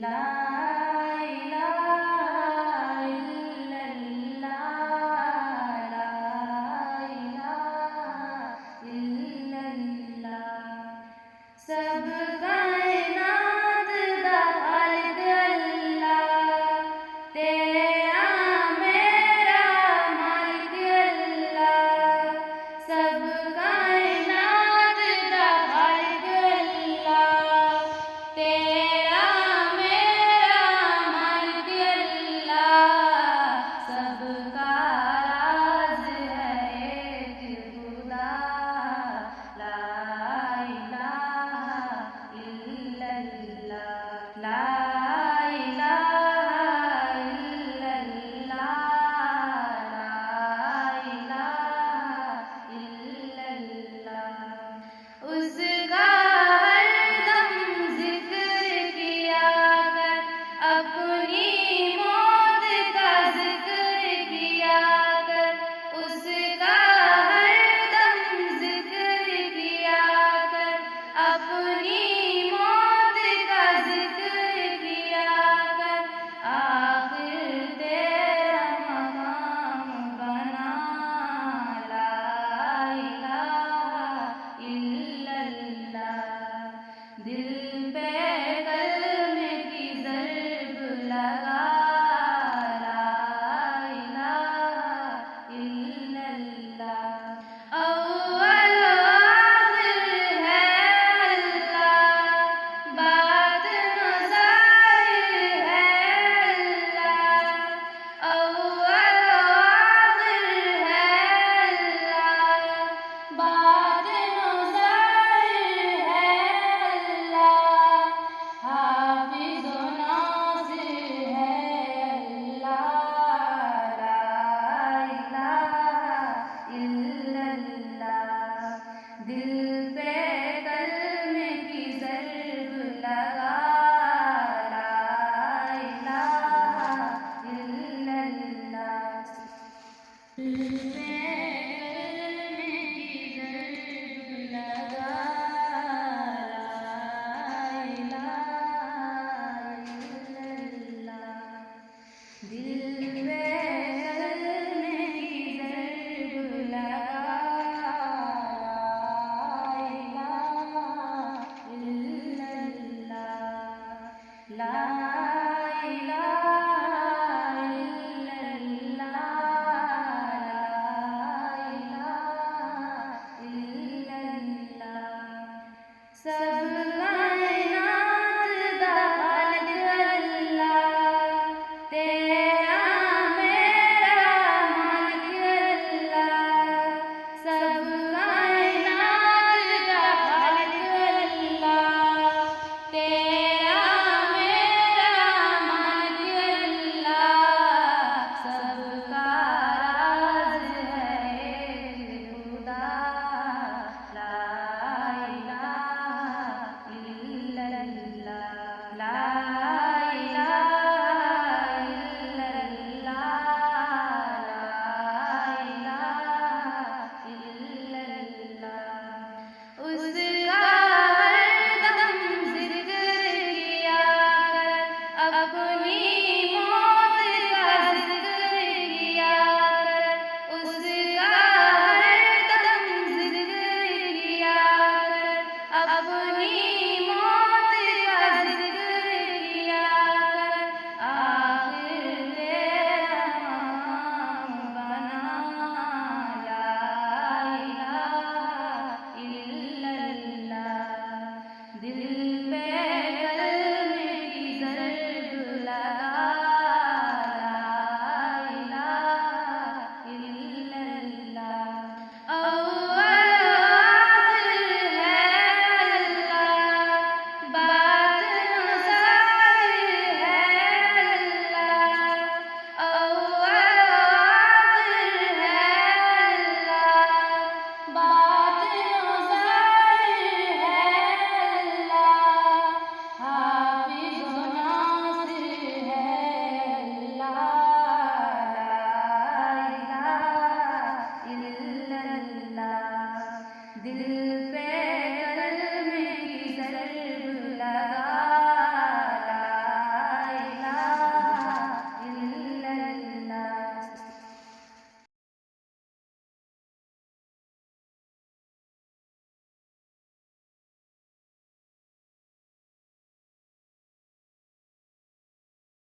ला इलाहा इल्लल्लाह, ला इलाहा इल्लल्लाह। सब कायनात दा खालिक अल्लाह, तेरा मेरा मालिक अल्लाह। सब कायनात दा खालिक अल्लाह, तेरा मेरा मालिक अल्लाह। सबका राज है एक खुदा, ला इलाहा इल्लल्लाह, ला इलाहा इल्लल्लाह, ला इलाहा इल्लल्लाह। उसका हरदम जिक्र किया कर, अपनी मौत का जिक्र किया कर। उसका हरदम जिक्र किया कर, अपनी मौत का जिक्र किया कर। आखिर तेरा मकाम बना, ला इलाहा इल्लल्लाह। दिल पे कलमे की ज़र्ब लगा, ला इलाहा इल्लल्लाह। अव्वल आखिर है अल्लाह, बात ज़ाहिर है अल्लाह। अव्वल आखिर है अल्लाह, बात ज़ाहिर है अल्लाह। हाफ़िज़ व नासिर है अल्लाह, ला इलाहा इल्लल्लाह। दिल पे कलमे की ज़र्ब लगा, ला इलाहा इल्लल्लाह। दिल पे कलमे की ज़र्ब लगा, ला इलाहा इल्लल्लाह। दिल पे कलमे की ज़र्ब लगा, ला इलाहा इल्लल्लाह, ला इलाहा इल्लल्लाह, ला इलाहा इल्लल्लाह। सब कायनात दा खालिक अल्लाह, तेरा मेरा मालिक अल्लाह। सब कायनात दा खालिक अल्लाह, तेरा मेरा मालिक अल्लाह। सबका राज है एक खुदा, ला इलाहा इल्लल्लाह, ला इलाहा इल्लल्लाह, ला इलाहा इल्लल्लाह। उसका हरदम जिक्र किया कर, अपनी मौत का जिक्र किया कर। उसका हरदम जिक्र किया कर, अपनी मौत का जिक्र किया कर। आखिर तेरा मकाम बना, ला इलाहा इल्लल्लाह। दिल पे कलमे की ज़र्ब लगा, ला इलाहा इल्लल्लाह। अव्वल आखिर है अल्लाह, बात ज़ाहिर है अल्लाह। अव्वल आखिर है अल्लाह, बात ज़ाहिर है अल्लाह। हाफ़िज़ व नासिर है अल्लाह, ला इलाहा इल्लल्लाह। दिल